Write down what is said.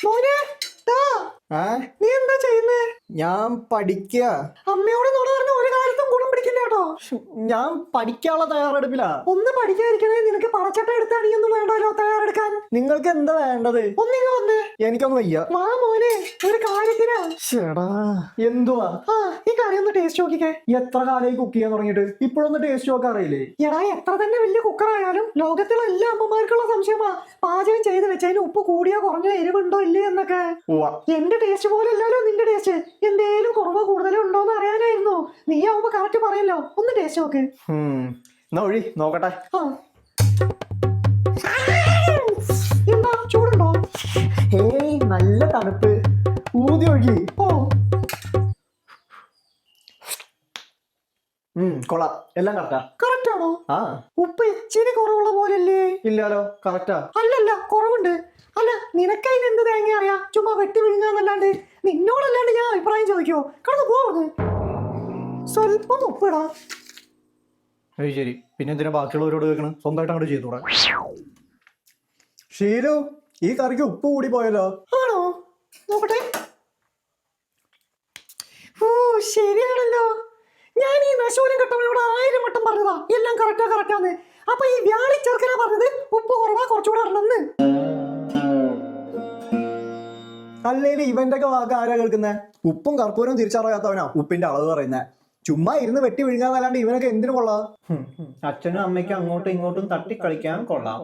മോനെ നീ എന്താ ചെയ്യുന്നേ? ഞാൻ പഠിക്കുക. അമ്മയോട് നുണ പറഞ്ഞ ഒരു കാലത്തും ഗുണം പിടിക്കില്ല കേട്ടോ. ഞാൻ പഠിക്കാനുള്ള തയ്യാറെടുപ്പിലാ. ഒന്ന് പഠിക്കാതിരിക്കണേ. നിനക്ക് പറച്ചട്ട എടുത്താണിയൊന്നും വേണ്ടല്ലോ തയ്യാറെടുക്കാൻ. നിങ്ങൾക്ക് എന്താ വേണ്ടത്? ഒന്നിങ്ങ വന്നേ. എനിക്കൊന്നും വയ്യ. വാ മോനെ, ഒരു കാര്യത്തിനാ. ചേടാ എന്തുവാ? ഈ കറി ഒന്ന് ടേസ്റ്റ് നോക്കിക്കേ. എത്ര കാലമായി കുക്ക് ചെയ്യാൻ തുടങ്ങിയിട്ട് ഇപ്പോഴൊന്ന് ടേസ്റ്റ് നോക്കാൻ അറിയില്ലേ? എടാ, എത്ര തന്നെ വലിയ കുക്കറായാലും ലോകത്തിലെ എല്ലാ അമ്മമാർക്കുള്ള സംശയമാ പാചകം ചെയ്ത് വെച്ചതിന് ഉപ്പ് കൂടിയോ കുറഞ്ഞോ എരിവുണ്ടോ ഇല്ലേ എന്നൊക്കെ. എന്റെ ടേസ്റ്റ് പോലെ അല്ലല്ലോ നിന്റെ ടേസ്റ്റ്. എന്തേലും കുറവോ കൂടുതലോ ഉണ്ടോന്ന് അറിയാനായിരുന്നു. നീ ആവുമ്പോ കറക്റ്റ് പറയല്ലോ. ഒന്ന് ടേസ്റ്റ് നോക്ക്. എന്നാ ഒഴി നോക്കട്ടെ. എന്താ ചൂടുണ്ടോ? ഹേയ്, നല്ല തണുപ്പ്. ഊതി ഒഴി. കൊള്ളാം, എല്ലാം കറക്റ്റാ. കറക്റ്റ് ആണോ? ഉപ്പ് ഇച്ചിരി കുറവുള്ള പോലല്ലേ? ഇല്ലാലോ, കറക്റ്റാ. അല്ലല്ല, കുറവുണ്ട്. അല്ല, നിനക്കതിന് എന്ത് തേങ്ങ അറിയാ? ചുമ്മാ വെട്ടി വിഴുങ്ങാന്നല്ലാണ്ട്. നിന്നോടല്ലാണ്ട് ഞാൻ അഭിപ്രായം ചോദിക്കോ? കടന്നു പോകുന്നത്. സ്വല്പം ഉപ്പിടാ. ശരി, പിന്നെ എന്തിനാ ബാക്കിയുള്ളവരോട് വെക്കണം? സ്വന്തമായിട്ട് അങ്ങോട്ട് ചെയ്തൂടാ. ഷീലു, ഈ കറിക്ക് ഉപ്പ് കൂടി പോയല്ലോ. ആണോ? നോക്കട്ടെ. ശരിയാണല്ലോ. ഞാൻ ഈ നശൂലം കെട്ടവനോട് 1000 വട്ടം പറഞ്ഞതാ എല്ലാം കറക്റ്റാന്ന്. അപ്പൊ ഈ വ്യാളി ചെറുക്കനാ പറഞ്ഞത് ഉപ്പ് കുറവാ, കുറച്ചുകൂടെ ഇടണമെന്ന്. അല്ലെങ്കിൽ ഇവന്റെ ഒക്കെ വാക്ക് ആരാ കേൾക്കുന്നേ? ഉപ്പും കർപ്പൂരവും തിരിച്ചറിയാത്തവനാ ഉപ്പിന്റെ അളവ് പറയുന്നേ. ചുമ്മാ ഇരുന്ന് വെട്ടി വിഴുങ്ങാന്നല്ലാണ്ട് ഇവനൊക്കെ എന്തിനു കൊള്ളാം? അച്ഛനും അമ്മയ്ക്കും അങ്ങോട്ടും ഇങ്ങോട്ടും തട്ടിക്കളിക്കാൻ കൊള്ളാം.